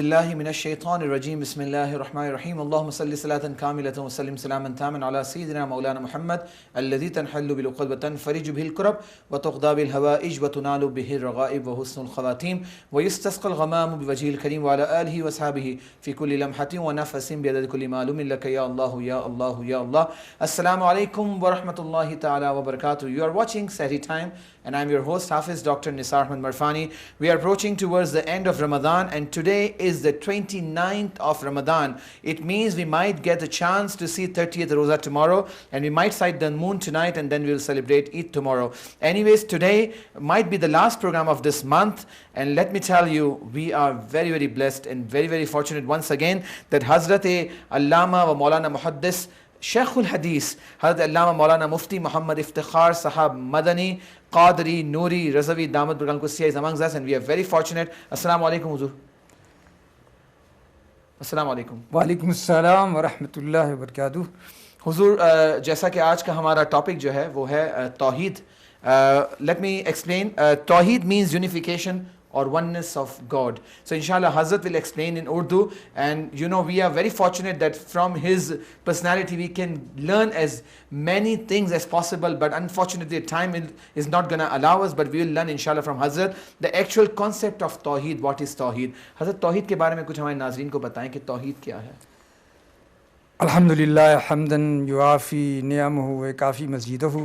باللہ من الشیطان الرجیم بسم اللہ الرحمن الرحیم اللہم صلی صلاۃ کاملۃ وسلم سلاما تاما علی سیدنا مولانا محمد الذی تنحل بالعقد وتنفرج به الكرب وتقضى بالحوائج وتنال به الرغائب وحسن الخواتیم ويستسقى الغمام بوجهه الكریم وعلى آلہ وصحبہ فی کل لمحة ونفس بعدد کل معلوم لک یا اللہ یا اللہ یا اللہ. السلام علیکم ورحمۃ اللہ تعالی وبرکاتہ. You are watching Sahri Time and I am your host Hafiz Dr. Nisar Ahmed Marfani. We are approaching towards the end of Ramadan and today is the 29th of Ramadan. It means we might get a chance to see 30th Roza tomorrow and we might sight the moon tonight and then we will celebrate Eid tomorrow. Anyways, today might be the last program of this month and let me tell you, we are very very blessed and very very fortunate once again that Hazrat Allama wa Maulana Muhaddis شیخ الحدیث حضرت علامہ مولانا مفتی محمد افتخار صاحب مدنی قادری نوری رضوی دامت برکاتہ القدسیہ is amongst us and we are very fortunate. السلام علیکم حضور. السلام علیکم. وعلیکم السلام ورحمۃ اللہ وبرکاتہ. حضور جیسا کہ آج کا ہمارا ٹاپک جو ہے وہ ہے توحید. Let me explain. توحید means unification or oneness of God. So inshallah Hazrat will explain in Urdu and you know we are very fortunate that from his personality we can learn as many things as possible, but unfortunately time is not going to allow us, but we will learn inshallah from Hazrat the actual concept of Tawheed. What is Tawheed? Hazrat توحید کے بارے میں کچھ ہمارے ناظرین کو بتائیں کہ توحید کیا ہے. الحمدللہ حمدا یوافی نعمہ وکافی مزیدہ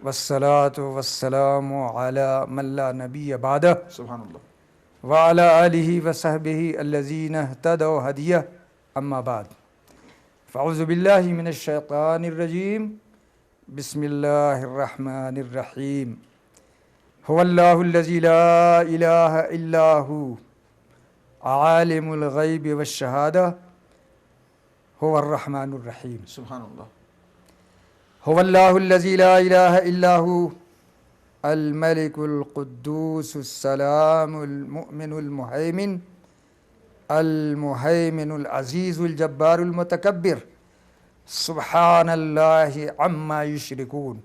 والصلاة والسلام علی من لا نبی بعدہ سبحان اللہ وعلی آلہ وصحبہ الذین اہتدوا ہدیہ اما بعد فاعوذ باللہ من الشیطان الرجیم بسم اللہ الرحمن الرحیم هو اللہ الذی لا الہ الا هو عالم الغیب والشہادہ هو الرحمن الرحیم. سبحان اللہ. هو اللہ الذی لا الہ الا هو الملک القدوس السلام المؤمن المہیمن العزیز الجبار المتکبر سبحان اللہ عما یشرکون.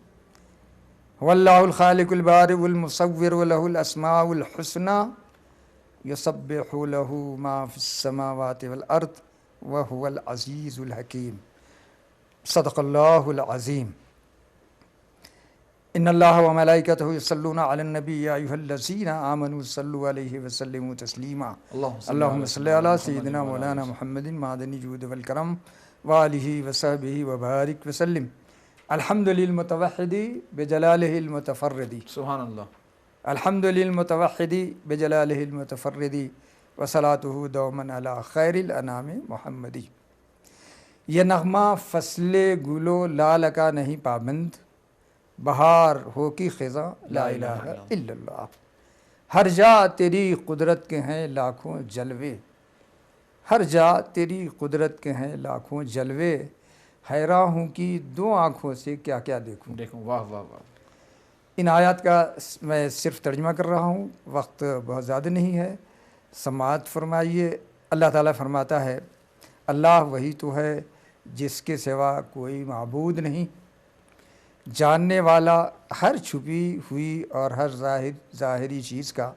هو اللہ الخالق البارئ المصور وله الاسماء الحسنى یسبح له ما فی السماوات والارض وهو العزیز الحکیم. صدق اللہ العظیم. ان اللہ وملائکتہ یصلون علی النبی یا ایھا الذین آمنوا صلوا علیہ وسلموا تسلیما. اللہم صلی علی سیدنا مولانا محمد معدن الجود والکرم وآلہ وصحبہ وبارک وسلم. الحمد للمتوحد بجلالہ المتفرد. سبحان اللہ. الحمد للمتوحد بجلالہ المتفرد وصلاتہ دوما علی خیر الانام محمدی. یہ نغمہ فصل گل و لال کا نہیں پابند بہار ہو کی خزاں لا الہ الا اللہ. ہر جا تیری قدرت کے ہیں لاکھوں جلوے ہر جا تیری قدرت کے ہیں لاکھوں جلوے حیراں ہوں کی دو آنکھوں سے کیا کیا دیکھوں. واہ واہ واہ. ان آیات کا میں صرف ترجمہ کر رہا ہوں، وقت بہت زیادہ نہیں ہے، سماعت فرمائیے. اللہ تعالیٰ فرماتا ہے اللہ وہی تو ہے جس کے سوا کوئی معبود نہیں، جاننے والا ہر چھپی ہوئی اور ہر ظاہری چیز کا،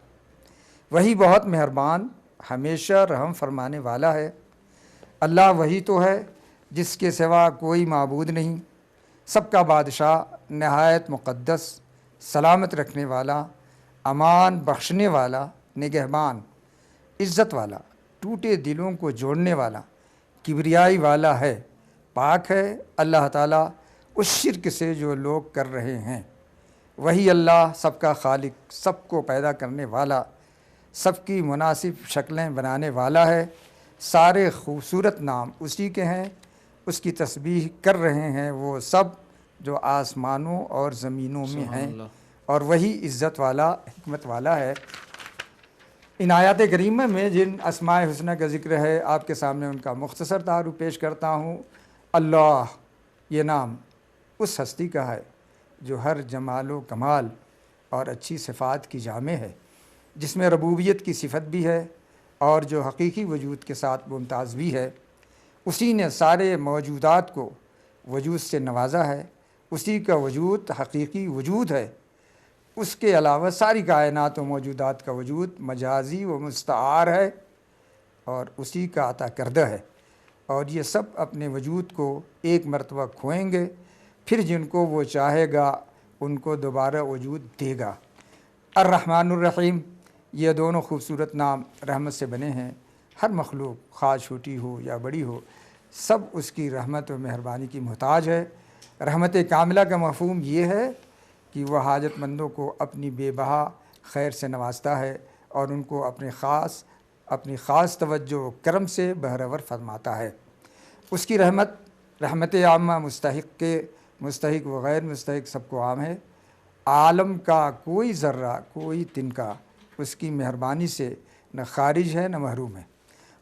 وہی بہت مہربان ہمیشہ رحم فرمانے والا ہے. اللہ وہی تو ہے جس کے سوا کوئی معبود نہیں، سب کا بادشاہ، نہایت مقدس، سلامت رکھنے والا، امان بخشنے والا، نگہبان، عزت والا، ٹوٹے دلوں کو جوڑنے والا، کبریائی والا ہے، پاک ہے اللہ تعالیٰ اس شرک سے جو لوگ کر رہے ہیں. وہی اللہ سب کا خالق، سب کو پیدا کرنے والا، سب کی مناسب شکلیں بنانے والا ہے. سارے خوبصورت نام اسی کے ہیں، اس کی تسبیح کر رہے ہیں وہ سب جو آسمانوں اور زمینوں میں ہیں، اور وہی عزت والا حکمت والا ہے. ان آیات کریمہ میں جن اسماء حسنہ کا ذکر ہے آپ کے سامنے ان کا مختصر تعارف پیش کرتا ہوں. اللہ یہ نام اس ہستی کا ہے جو ہر جمال و کمال اور اچھی صفات کی جامع ہے، جس میں ربوبیت کی صفت بھی ہے اور جو حقیقی وجود کے ساتھ ممتاز بھی ہے. اسی نے سارے موجودات کو وجود سے نوازا ہے، اسی کا وجود حقیقی وجود ہے. اس کے علاوہ ساری کائنات و موجودات کا وجود مجازی و مستعار ہے. اور اسی کا عطا کردہ ہے، اور یہ سب اپنے وجود کو ایک مرتبہ کھوئیں گے، پھر جن کو وہ چاہے گا ان کو دوبارہ وجود دے گا۔ الرحمن الرحیم، یہ دونوں خوبصورت نام رحمت سے بنے ہیں۔ ہر مخلوق خواہ چھوٹی ہو یا بڑی ہو، سب اس کی رحمت و مہربانی کی محتاج ہے۔ رحمت کاملہ کا مفہوم یہ ہے کہ وہ حاجت مندوں کو اپنی بے بہا خیر سے نوازتا ہے اور ان کو اپنی خاص توجہ و کرم سے بہرور فرماتا ہے۔ اس کی رحمت عامہ مستحق و غیر مستحق سب کو عام ہے۔ عالم کا کوئی ذرہ، کوئی تنکا اس کی مہربانی سے نہ خارج ہے نہ محروم ہے۔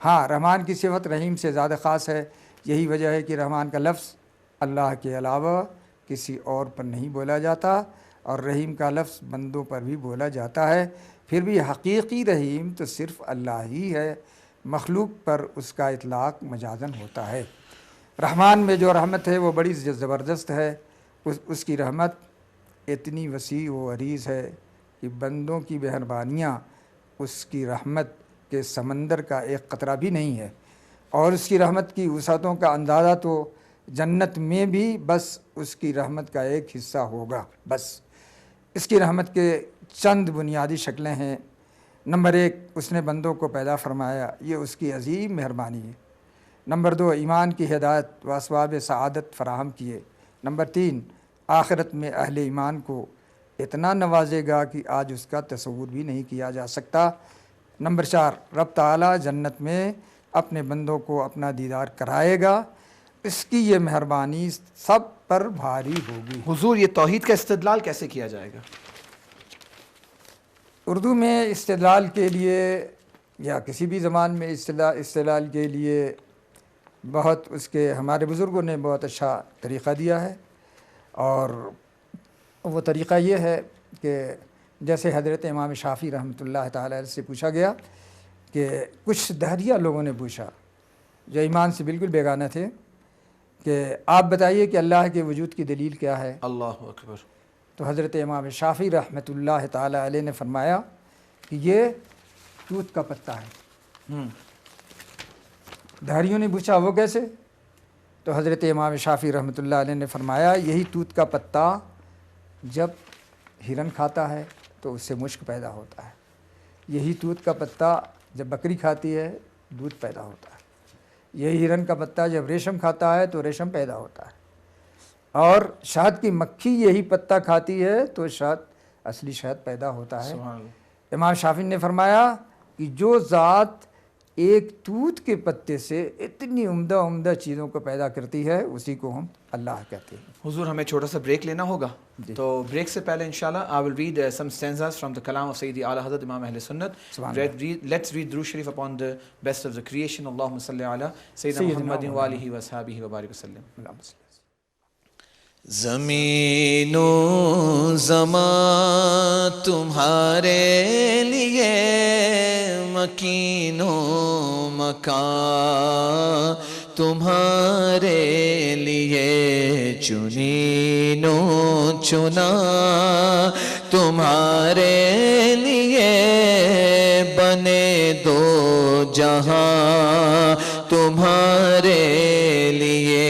ہاں، رحمان کی صفت رحیم سے زیادہ خاص ہے۔ یہی وجہ ہے کہ رحمان کا لفظ اللہ کے علاوہ کسی اور پر نہیں بولا جاتا، اور رحیم کا لفظ بندوں پر بھی بولا جاتا ہے۔ پھر بھی حقیقی رحیم تو صرف اللہ ہی ہے، مخلوق پر اس کا اطلاق مجازن ہوتا ہے۔ رحمان میں جو رحمت ہے وہ بڑی زبردست ہے۔ اس کی رحمت اتنی وسیع و عریض ہے کہ بندوں کی مہربانیاں اس کی رحمت کے سمندر کا ایک قطرہ بھی نہیں ہے، اور اس کی رحمت کی وسعتوں کا اندازہ تو جنت میں بھی بس اس کی رحمت کا ایک حصہ ہوگا۔ بس اس کی رحمت کے چند بنیادی شکلیں ہیں۔ نمبر 1، اس نے بندوں کو پیدا فرمایا، یہ اس کی عظیم مہربانی ہے۔ نمبر 2، ایمان کی ہدایت و اسباب سعادت فراہم کیے۔ نمبر 3، آخرت میں اہل ایمان کو اتنا نوازے گا کہ آج اس کا تصور بھی نہیں کیا جا سکتا۔ نمبر 4، رب تعالیٰ جنت میں اپنے بندوں کو اپنا دیدار کرائے گا، اس کی یہ مہربانی سب پر بھاری ہوگی۔ حضور، یہ توحید کا استدلال کیسے کیا جائے گا؟ اردو میں استدلال کے لیے یا کسی بھی زبان میں استدلال کے لیے بہت ہمارے بزرگوں نے بہت اچھا طریقہ دیا ہے، اور وہ طریقہ یہ ہے کہ جیسے حضرت امام شافعی رحمۃ اللہ تعالی علیہ سے پوچھا گیا کہ کچھ دہریہ لوگوں نے پوچھا جو ایمان سے بالکل بیگانہ تھے کہ آپ بتائیے کہ اللہ کے وجود کی دلیل کیا ہے؟ اللہ اکبر۔ تو حضرت امام شافعی رحمۃ اللہ تعالی علیہ نے فرمایا کہ یہ توت کا پتہ ہے۔ دہریوں نے پوچھا وہ کیسے؟ تو حضرت امام شافعی رحمۃ اللہ علیہ نے فرمایا یہی توت کا پتہ جب ہرن کھاتا ہے تو اس سے مشک پیدا ہوتا ہے، یہی توت کا پتہ جب بکری کھاتی ہے دودھ پیدا ہوتا ہے، یہی ہرن کا پتہ جب ریشم کھاتا ہے تو ریشم پیدا ہوتا ہے، اور شہد کی مکھی یہی پتہ کھاتی ہے تو شہد اصلی شہد پیدا ہوتا ہے۔ امام شافعی نے فرمایا کہ جو ذات ایک توت کے پتے سے اتنی عمدہ چیزوں کو پیدا کرتی ہے اسی کو ہم اللہ کہتے ہیں۔ حضور، ہمیں چھوٹا سا بریک لینا ہوگا، تو بریک سے پہلے انشاءاللہ I will read some stanzas from the kalam of Sayyidi A'la Hazrat Imam Ahl Sunnat. Let's read Durood Sharif upon the best of the creation. Allahumma salli ala Sayyidina Muhammadin wa alihi wa ashabihi wa barik wa sallim. زمین و زمان تمہارے لیے، مکین و مکان تمہارے لیے، چنین و چنا تمہارے لیے، بنے دو جہاں تمہارے لیے،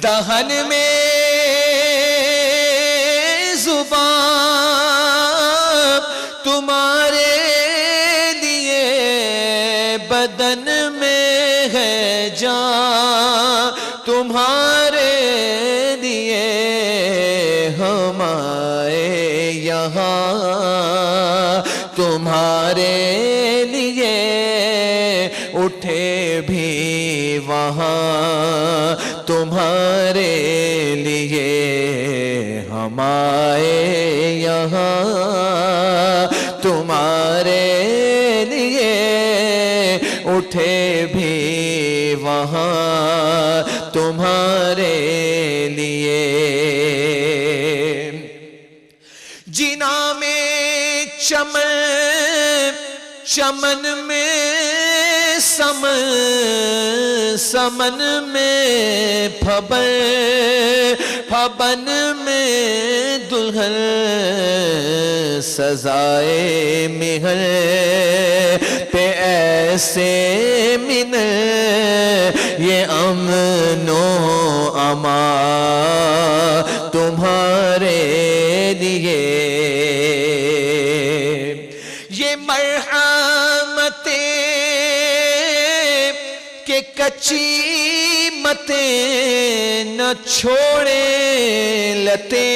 دہن میں زبان تمہارے لیے، بدن میں ہے جان تمہارے لیے، ہم آئے یہاں تمہارے لیے، اٹھے بھی وہاں تمہارے لیے، ہم آئے یہاں تمہارے لیے، اٹھے بھی وہاں تمہارے لیے، جنا میں چمن، چمن میں سمن، سمن میں پھبل، بھون میں دلہن سزائے مہر پہ ایسے من یہ امن و امان تمہارے لیے یہ مرحمتیں کہ کچی متیں نہ چھوڑے لتے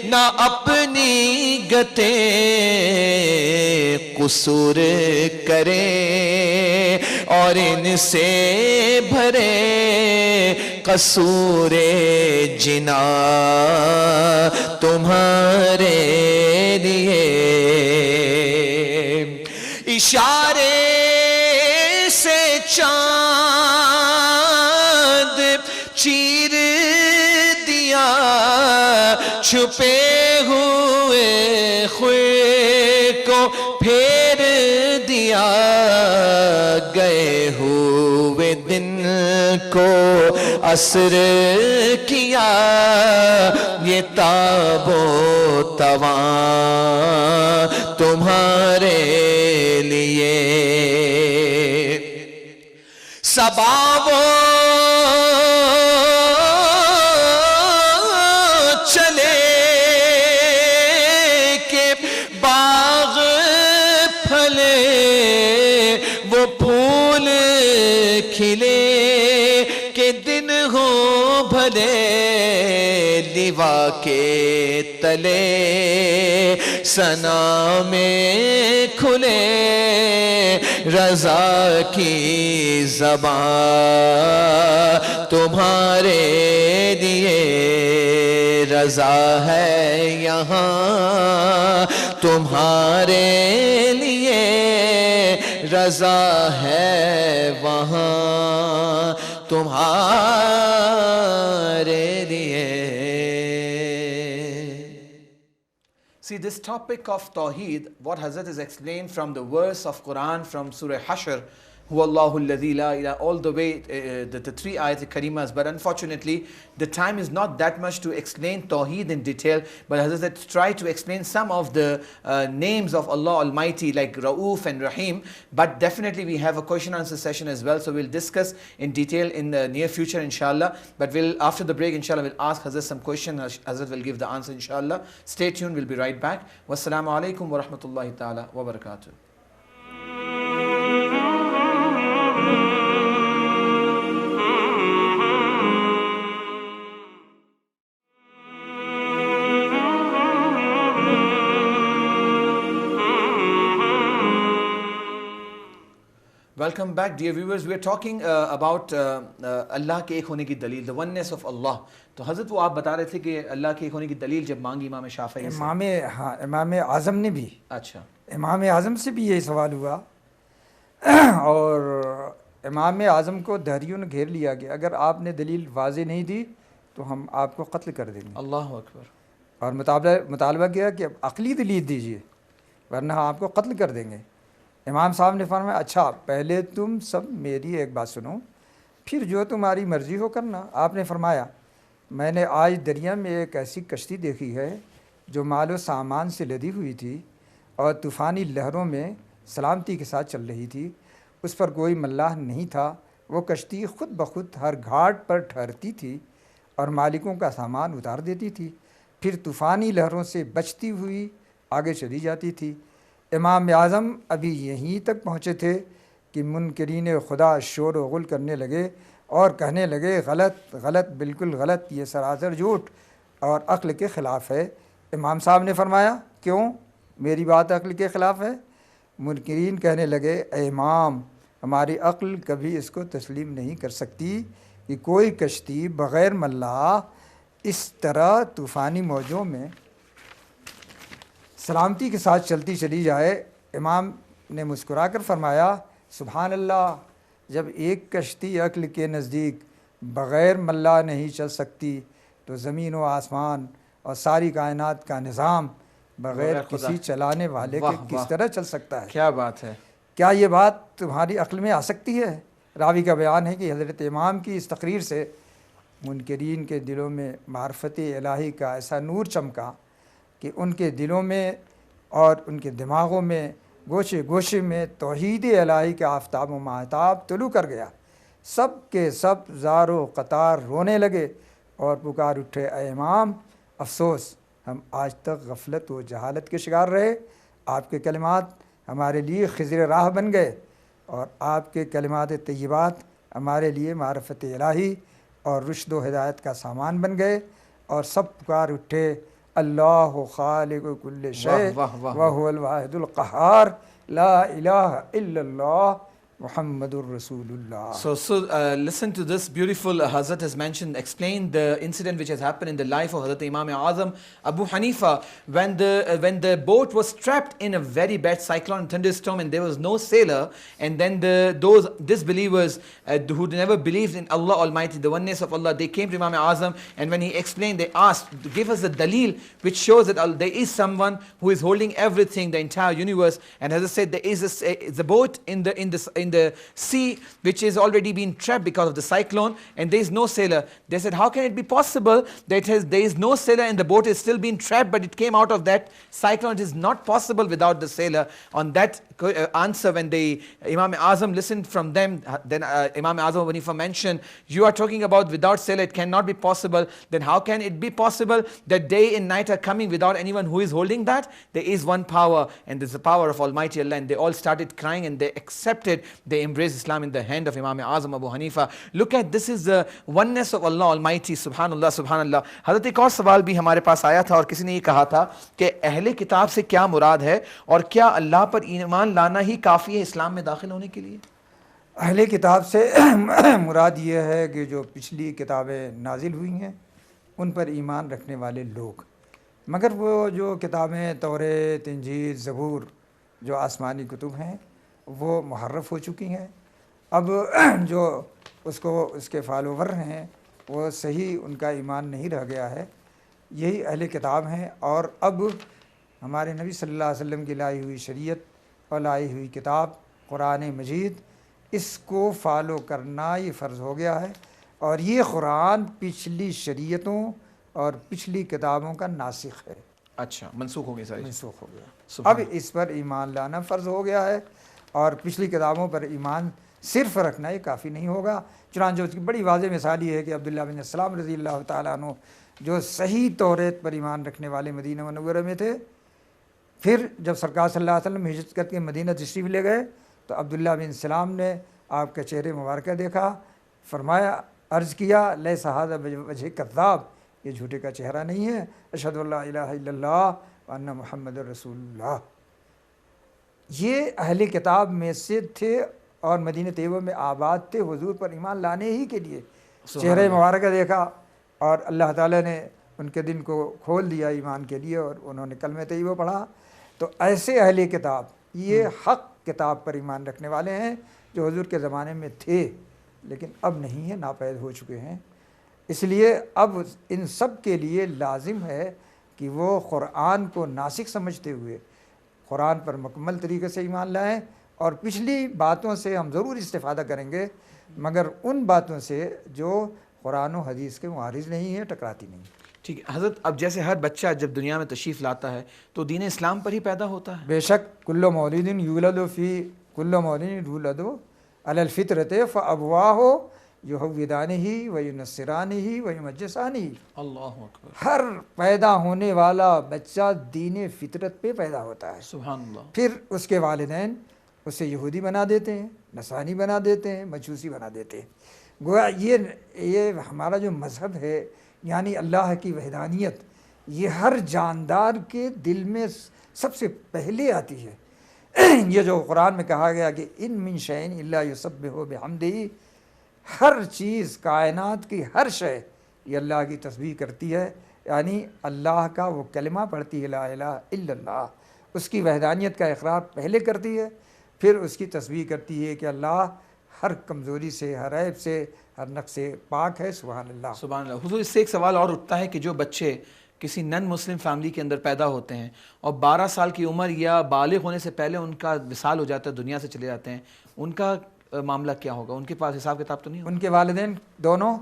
نہ اپنی گتے قصور کرے اور ان سے بھرے قصور جنا تمہارے لیے اشارے سے چاند چیر دیا چھپے ہوئے خوئے کو پھیر دیا گئے ہوئے دن کو عصر کیا یہ تاب و تواں تمہارے لیے صبا وہ چلے کہ باغ پھلے وہ پھول کھلے کہ دن ہو بھلے لیوا کے تلے ثنا میں کھلے رضا کی زبان تمہارے لیے رضا ہے یہاں تمہارے لیے رضا ہے وہاں تمہارے لیے. See, this topic of Tawheed, what Hazrat is explained from the verse of Quran from Surah Hashr, Huwa Allahu alladhi la ilaha, all the way, the three ayat karimas, but unfortunately, the time is not that much to explain Tawheed in detail, but Hazrat tried to explain some of the names of Allah Almighty, like Ra'uf and Rahim, but definitely we have a question answer session as well, so we'll discuss in detail in the near future, inshallah, but after the break, inshallah, we'll ask Hazrat some question, Hazrat will give the answer, inshallah. Stay tuned, we'll be right back. Wassalamu alaikum wa rahmatullahi ta'ala wa barakatuh. Welcome back, dear viewers. We are talking about Allah کے ایک ہونے کی دلیل, the oneness of Allah. تو حضرت وہ آپ بتا رہے تھے کہ اللہ کے ایک ہونے کی دلیل جب مانگی امام شافعی سے, امام اعظم نے بھی, اچھا, امام اعظم سے بھی یہی سوال ہوا اور امام اعظم کو دہریوں نے گھیر لیا کہ اگر آپ نے دلیل واضح نہیں دی تو ہم آپ کو قتل کر دیں گے. اللہ اکبر. اور مطالبہ کیا کہ عقلی دلیل دیجئے ورنہ آپ کو قتل کر دیں گے. امام صاحب نے فرمایا اچھا پہلے تم سب میری ایک بات سنو, پھر جو تمہاری مرضی ہو کرنا. آپ نے فرمایا میں نے آج دریا میں ایک ایسی کشتی دیکھی ہے جو مال و سامان سے لدی ہوئی تھی اور طوفانی لہروں میں سلامتی کے ساتھ چل رہی تھی. اس پر کوئی ملاح نہیں تھا. وہ کشتی خود بخود ہر گھاٹ پر ٹھہرتی تھی اور مالکوں کا سامان اتار دیتی تھی, پھر طوفانی لہروں سے بچتی ہوئی آگے چلی جاتی تھی. امام اعظم ابھی یہیں تک پہنچے تھے کہ منکرین خدا شور و غل کرنے لگے اور کہنے لگے غلط غلط بالکل غلط, یہ سراسر جھوٹ اور عقل کے خلاف ہے. امام صاحب نے فرمایا کیوں میری بات عقل کے خلاف ہے؟ منکرین کہنے لگے اے امام ہماری عقل کبھی اس کو تسلیم نہیں کر سکتی کہ کوئی کشتی بغیر ملاح اس طرح طوفانی موجوں میں سلامتی کے ساتھ چلتی چلی جائے. امام نے مسکرا کر فرمایا سبحان اللہ, جب ایک کشتی عقل کے نزدیک بغیر ملاح نہیں چل سکتی تو زمین و آسمان اور ساری کائنات کا نظام بغیر کسی چلانے والے کے کس طرح چل سکتا ہے؟ کیا بات ہے. کیا یہ بات تمہاری عقل میں آ سکتی ہے؟ راوی کا بیان ہے کہ حضرت امام کی اس تقریر سے منکرین کے دلوں میں معرفت الہی کا ایسا نور چمکا کہ ان کے دلوں میں اور ان کے دماغوں میں گوشے گوشے میں توحید الہی کا آفتاب و ماہتاب طلوع کر گیا. سب کے سب زار و قطار رونے لگے اور پکار اٹھے، اے امام افسوس، ہم آج تک غفلت و جہالت کے شکار رہے. آپ کے کلمات ہمارے لیے خضر راہ بن گئے اور آپ کے کلمات طیبات ہمارے لیے معرفت الہی اور رشد و ہدایت کا سامان بن گئے. اور سب پکار اٹھے، اللہ خالق کل شیء وہو الواحد القہار، لا الہ الا اللہ محمد الرسول اللہ. So listen to this beautiful. Hazrat has explained the incident which has happened in the life of Hazrat Imam Azam Abu Hanifa when the boat was trapped in a very bad cyclone and thunderstorm and there was no sailor, and then those disbelievers who never believed in Allah Almighty, the oneness of Allah, they came to Imam Azam, and when he explained, they asked, give us the dalil which shows that there is someone who is holding everything, the entire universe. And as I said, there is the boat in the sea which is already been trapped because of the cyclone, and there is no sailor. They said, how can it be possible that there is no sailor and the boat is still being trapped, but it came out of that cyclone? It is not possible without the sailor. On that answer, when Imam Azam listened from them, then Imam Azam Abu Hanifa mentioned, you are talking about without sailor, it cannot be possible. Then how can it be possible that day and night are coming without anyone who is holding that? There is one power, and there's the power of Almighty Allah. And they all started crying and they accepted, they embraced Islam in the hand of Imam Azam Abu Hanifa. Look at, this is the oneness of Allah Almighty. Subhanallah, Subhanallah. حضرت ایک اور سوال بھی ہمارے پاس آیا تھا اور کسی نے یہ کہا تھا کہ اہل کتاب سے کیا مراد ہے اور کیا اللہ پر ایمان لانا ہی کافی ہے اسلام میں داخل ہونے کے لیے؟ اہل کتاب سے مراد یہ ہے کہ جو پچھلی کتابیں نازل ہوئی ہیں ان پر ایمان رکھنے والے لوگ، مگر وہ جو کتابیں توریت، انجیل، زبور جو آسمانی کتب ہیں وہ محرف ہو چکی ہیں. اب جو اس کے فالوور ہیں وہ صحیح ان کا ایمان نہیں رہ گیا ہے. یہی اہل کتاب ہیں. اور اب ہمارے نبی صلی اللہ علیہ وسلم کی لائی ہوئی شریعت اور لائی ہوئی کتاب قرآن مجید، اس کو فالو کرنا یہ فرض ہو گیا ہے. اور یہ قرآن پچھلی شریعتوں اور پچھلی کتابوں کا ناسخ ہے. اچھا، منسوخ ہو گیا، ساری منسوخ ہو گیا. اب اس پر ایمان لانا فرض ہو گیا ہے اور پچھلی کتابوں پر ایمان صرف رکھنا یہ کافی نہیں ہوگا. چنانچہ اس کی بڑی واضح مثال یہ ہے کہ عبداللہ بن السلام رضی اللہ تعالیٰ عنہ جو صحیح توریت پر ایمان رکھنے والے مدینہ منورہ میں تھے، پھر جب سرکار صلی اللہ علیہ وسلم ہجرت کر کے مدینہ تشریف لے گئے تو عبداللہ بن السلام نے آپ کے چہرے مبارکہ دیکھا، فرمایا، عرض کیا، لیس ھذا بوجہ کذاب، یہ جھوٹے کا چہرہ نہیں ہے، اشہد ان لا الہ الا اللہ وان محمد رسول اللہ. یہ اہل کتاب میں سے تھے اور مدینہ طیبہ میں آباد تھے حضور پر ایمان لانے ہی کے لیے. چہرے مبارکہ دیکھا اور اللہ تعالیٰ نے ان کے دن کو کھول دیا ایمان کے لیے اور انہوں نے کلمہ طیبہ پڑھا. تو ایسے اہل کتاب یہ حق کتاب پر ایمان رکھنے والے ہیں جو حضور کے زمانے میں تھے لیکن اب نہیں ہیں، ناپید ہو چکے ہیں. اس لیے اب ان سب کے لیے لازم ہے کہ وہ قرآن کو ناسخ سمجھتے ہوئے قرآن پر مکمل طریقے سے ایمان لائیں. اور پچھلی باتوں سے ہم ضرور استفادہ کریں گے مگر ان باتوں سے جو قرآن و حدیث کے معارض نہیں ہیں، ٹکراتی نہیں. ٹھیک ہے حضرت. اب جیسے ہر بچہ جب دنیا میں تشریف لاتا ہے تو دین اسلام پر ہی پیدا ہوتا ہے؟ بے شک، کل مولود یولد علی الفطرۃ فابواہ یہودانہ وینصرانہ ویمجسانہ. اللہ اکبر. ہر پیدا ہونے والا بچہ دین فطرت پہ پیدا ہوتا ہے. سبحان اللہ. پھر اس کے والدین اسے یہودی بنا دیتے ہیں، نصرانی بنا دیتے ہیں، مجوسی بنا دیتے ہیں. گویا یہ ہمارا جو مذہب ہے، یعنی اللہ کی وحدانیت، یہ ہر جاندار کے دل میں سب سے پہلے آتی ہے. یہ جو قرآن میں کہا گیا کہ ان من شیء الا یسبح بحمدہ، ہر چیز، کائنات کی ہر شے یہ اللہ کی تسبیح کرتی ہے، یعنی اللہ کا وہ کلمہ پڑھتی ہے، لا الہ الا اللہ. اس کی وحدانیت کا اقرار پہلے کرتی ہے، پھر اس کی تسبیح کرتی ہے کہ اللہ ہر کمزوری سے، ہر عیب سے، ہر نقص سے پاک ہے. سبحان اللہ. سبحان اللہ. حضور، اس سے ایک سوال اور اٹھتا ہے کہ جو بچے کسی نن مسلم فیملی کے اندر پیدا ہوتے ہیں اور 12 سال کی عمر یا بالغ ہونے سے پہلے ان کا وصال ہو جاتا ہے، دنیا سے چلے جاتے ہیں، ان کا معاملہ کیا ہوگا؟ ان کے پاس حساب کتاب تو نہیں ہوگا؟ ان کے والدین دونوں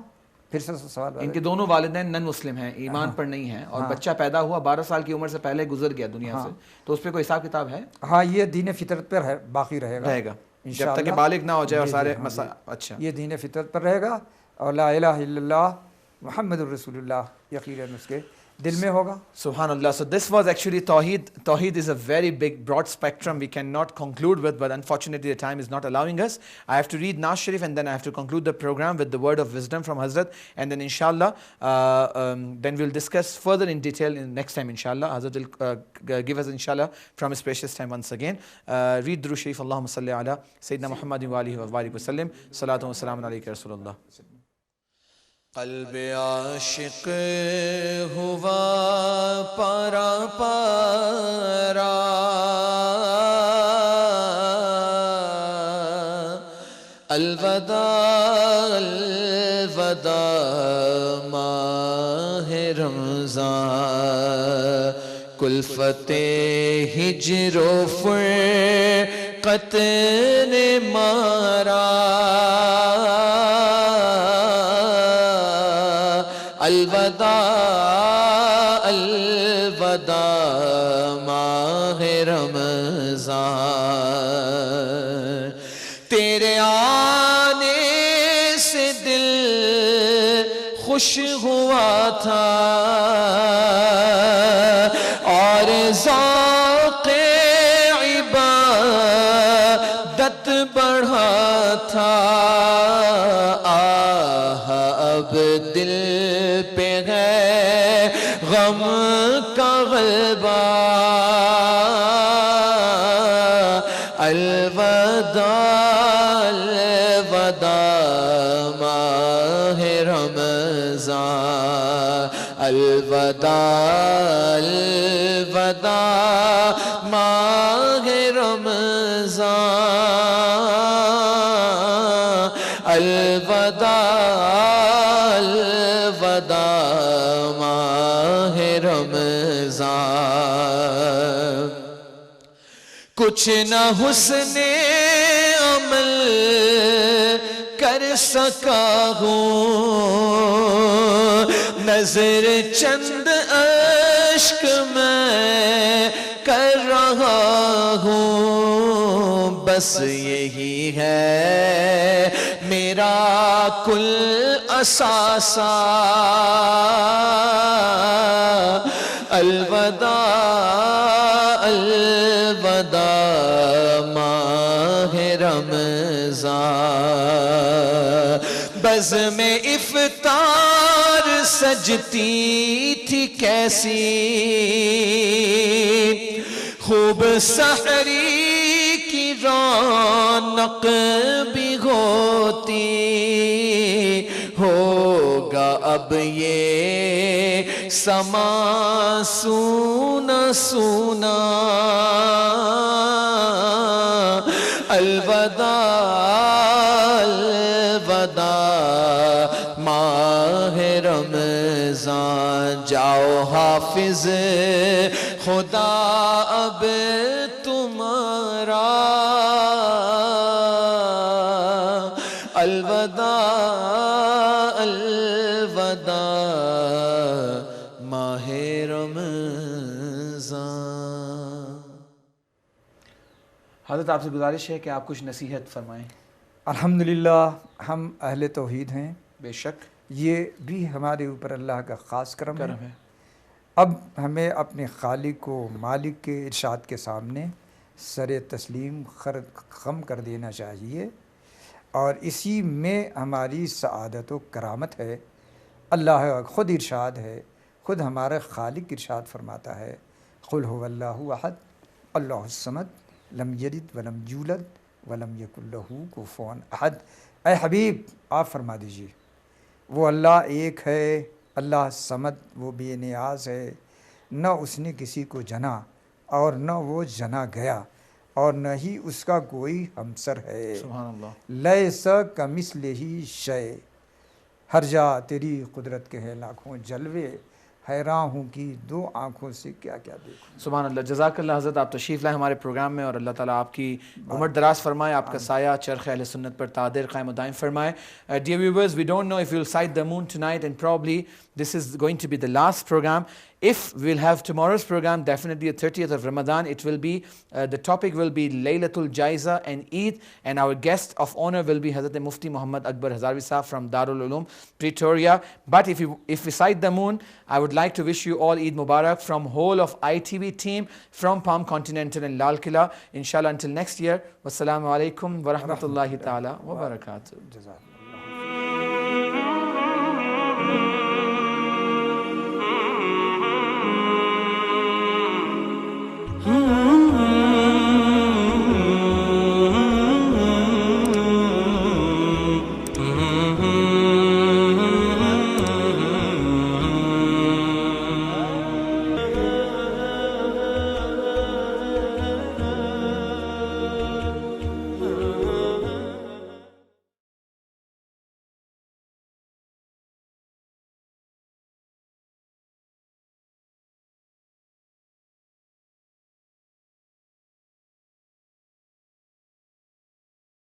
پھر سے سوال ان کے دونوں والدین نن مسلم ہیں، ایمان پر نہیں ہیں، اور بچہ پیدا ہوا 12 سال کی عمر سے پہلے گزر گیا دنیا سے، تو اس پہ کوئی حساب کتاب ہے؟ ہاں، یہ دین فطرت پر ہے، باقی رہے گا جب تک کہ بالغ نہ ہو جائے اور سارے اچھا، یہ دین فطرت پر رہے گا، اور لا الہ الا اللہ محمد الرسول اللہ یقیناً اس کے دل میں ہوگا. سبحان اللہ. So this was actually Tawheed. Tawheed is a very big, broad spectrum we cannot conclude with, but unfortunately the time is not allowing us. I have to read Naaz Sharif and then I have to conclude the program with the word of wisdom from Hazrat, and then inshallah, then we'll discuss further in detail in next time inshallah. Hazrat will give us inshallah from his precious time once again. Read Durood Sharif. Allahumma salli ala Sayyidina Muhammadin wa alihi wa barik wa sallim. Salatu wa salamun alayka ya Rasulullah. قلب عاشق ہوا پارا پارا، الوداع الوداع ماہ رمضان، کلفت ہجر و فرقت نے مارا، الوداع الوداع ماہ رمضان، تیرے آنے سے دل خوش ہوا تھا اور ذوق عبادت بڑھا تھا، اب دل پہ ہے غم کا غلبہ، الوداع الوداع ماہ رمضان، الوداع الوداع ماہ رمضان، الوداع الوداع ماہ رمضان، کچھ نہ حسن عمل کر سکا ہوں، نظر چند اشک میں کر رہا ہوں، بس یہی ہے میرا کل اثاثہ، الوداع الوداع ماہ رمضان، بزم افطار سجتی تھی کیسی، خوب سحری کی رونق بھی ہوتی، ہوگا اب یہ سما سونا سونا، الوداع الوداع ماہ رمضان، جاؤ حافظ خدا اب تمہارا، الوداع الوداع ماہ رمضان. حضرت آپ سے گزارش ہے کہ آپ کچھ نصیحت فرمائیں. الحمدللہ ہم اہل توحید ہیں، بے شک یہ بھی ہمارے اوپر اللہ کا خاص کرم ہے. اب ہمیں اپنے خالق و مالک کے ارشاد کے سامنے سر تسلیم خم کر دینا چاہیے، اور اسی میں ہماری سعادت و کرامت ہے. اللہ خود ارشاد ہے، خود ہمارا خالق ارشاد فرماتا ہے، قل هو اللہ احد اللہ الصمد لم یلد ولم یولد ولم یکن لہ کفوا احد. اے حبیب آپ فرما دیجیے، وہ اللہ ایک ہے، اللہ صمد، وہ بے نیاز ہے، نہ اس نے کسی کو جنا اور نہ وہ جنا گیا، اور نہ ہی اس کا کوئی ہمسر ہے. سبحان اللہ. لیس کمثلہ شیء، ہر جا تیری قدرت کے ہیں لاکھوں جلوے، حیران ہوں کہ دو آنکھوں سے کیا کیا دیکھوں. سبحان اللہ. جزاک اللہ حضرت, آپ تشریف لائے ہمارے پروگرام میں, اور اللہ تعالیٰ آپ کی عمر دراز فرمائے, آپ کا سایہ چرخ اہل سنت پر تادر قائم و دائم فرمائے. Dear viewers, we don't know if we'll sight the moon tonight, and probably this is going to be the last program. If we'll have tomorrow's program, definitely the 30th of Ramadan, it will be, the topic will be Laylatul Jaiza and Eid, and our guest of honor will be Hazrat Mufti Muhammad Akbar Hazarvi Sahab from Darul Uloom, Pretoria. But if we sight the moon, I would like to wish you all Eid Mubarak from whole of ITV team, from Palm Continental and Lal Qila. Inshallah, until next year, wassalamu alaikum wa rahmatullahi ta'ala wa barakatuh. جزاک اللہ.